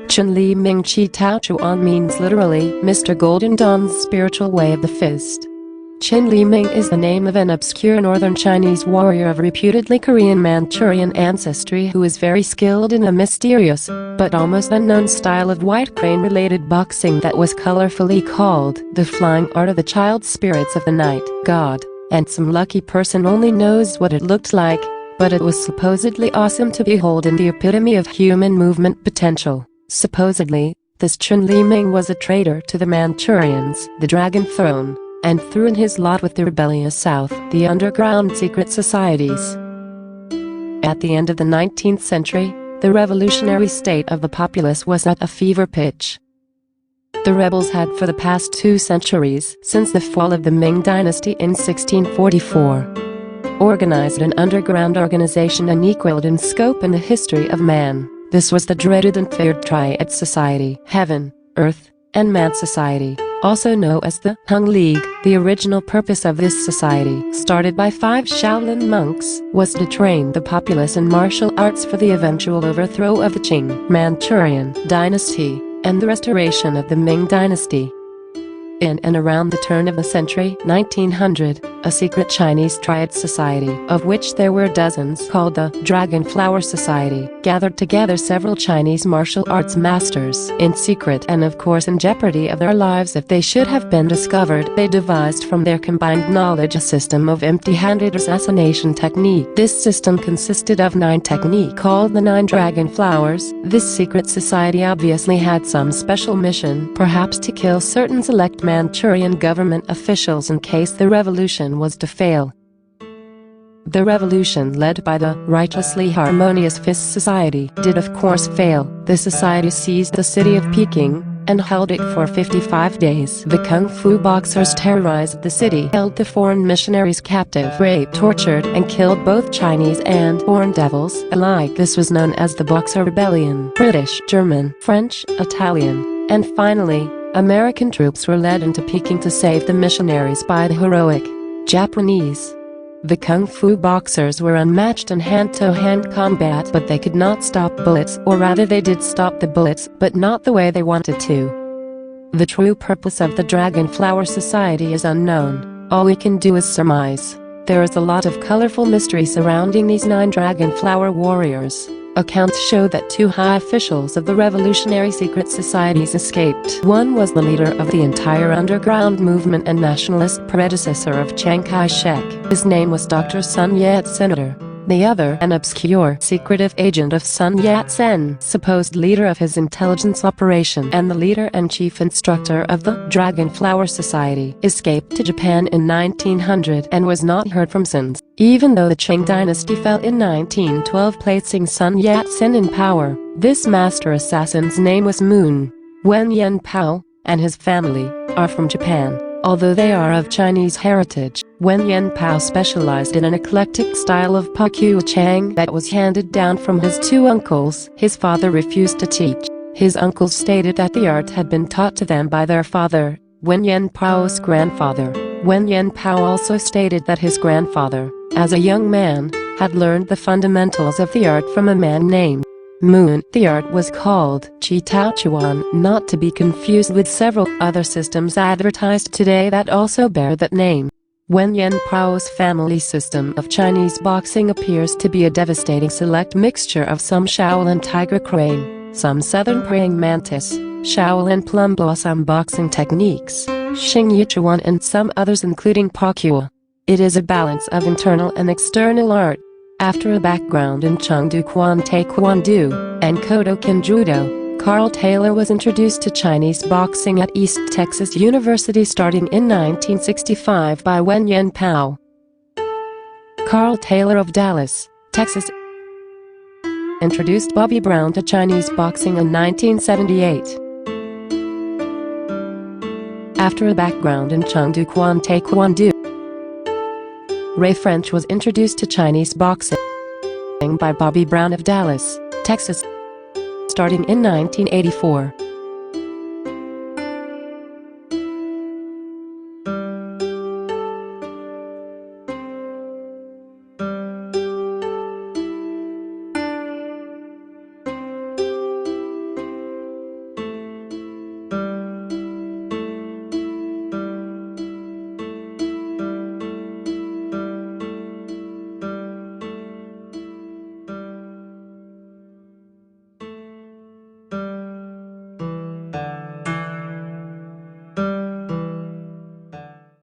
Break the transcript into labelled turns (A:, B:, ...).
A: Chun Li Ming Chi Tao Chuan means literally Mr. Golden Dawn's spiritual way of the fist. Chun Li Ming is the name of an obscure northern Chinese warrior of reputedly Korean Manchurian ancestry who is very skilled in a mysterious, but almost unknown style of white crane-related boxing that was colorfully called the flying art of the child spirits of the night god, and some lucky person only knows what it looked like, but it was supposedly awesome to behold and the epitome of human movement potential. Supposedly, this Chun Li Ming was a traitor to the Manchurians, the Dragon Throne, and threw in his lot with the rebellious South, the underground secret societies. At the end of the 19th century, the revolutionary state of the populace was at a fever pitch. The rebels had for the past 2 centuries, since the fall of the Ming dynasty in 1644, organized an underground organization unequaled in scope in the history of man. This was the dreaded and feared Triad Society, Heaven, Earth, and Man Society, also known as the Hung League. The original purpose of this society, started by 5 Shaolin monks, was to train the populace in martial arts for the eventual overthrow of the Qing Manchurian dynasty and the restoration of the Ming dynasty. In and around the turn of the century, 1900, a secret Chinese Triad Society, of which there were dozens, called the Dragon Flower Society, gathered together several Chinese martial arts masters in secret and of course in jeopardy of their lives if they should have been discovered. They devised from their combined knowledge a system of empty-handed assassination technique. This system consisted of 9 techniques called the 9 Dragon Flowers. This secret society obviously had some special mission, perhaps to kill certain select Manchurian government officials in case the revolution was to fail. The revolution led by the righteously harmonious Fist Society did of course fail. The society seized the city of Peking and held it for 55 days. The Kung Fu boxers terrorized the city, held the foreign missionaries captive, raped, tortured, and killed both Chinese and foreign devils alike. This was known as the Boxer Rebellion. British, German, French, Italian, and finally, American troops were led into Peking to save the missionaries by the heroic Japanese. The Kung Fu boxers were unmatched in hand-to-hand combat, but they could not stop bullets, or rather they did stop the bullets, but not the way they wanted to. The true purpose of the Dragon Flower Society is unknown. All we can do is surmise. There is a lot of colorful mystery surrounding these 9 Dragon Flower warriors. Accounts show that 2 high officials of the revolutionary secret societies escaped. One was the leader of the entire underground movement and nationalist predecessor of Chiang Kai-shek. His name was Dr. Sun Yat-sen. The other, an obscure, secretive agent of Sun Yat-sen, supposed leader of his intelligence operation and the leader and chief instructor of the Dragon Flower Society, escaped to Japan in 1900 and was not heard from since. Even though the Qing dynasty fell in 1912, placing Sun Yat-sen in power, this master assassin's name was Moon Wen Pao, and his family are from Japan. Although they are of Chinese heritage, Wen Pao specialized in an eclectic style of Paku Chang that was handed down from his 2 uncles. His father refused to teach. His uncles stated that the art had been taught to them by their father, Wen Pao's grandfather. Wen Pao also stated that his grandfather, as a young man, had learned the fundamentals of the art from a man named Moon. The art was called Chi Tao Chuan, not to be confused with several other systems advertised today that also bear that name. Wen Pao's family system of Chinese boxing appears to be a devastating select mixture of some Shaolin tiger crane, some southern praying mantis, Shaolin plum blossom boxing techniques, Xing Yi Chuan and some others including Pakua. It is a balance of internal and external art. After a background in Chengdu Quan Taekwondo and Kodokan Judo, Carl Taylor was introduced to Chinese boxing at East Texas University starting in 1965 by Wen Pao. Carl Taylor of Dallas, Texas, introduced Bobby Brown to Chinese boxing in 1978. After a background in Chengdu Quan Taekwondo, Ray French was introduced to Chinese boxing by Bobby Brown of Dallas, Texas, starting in 1984.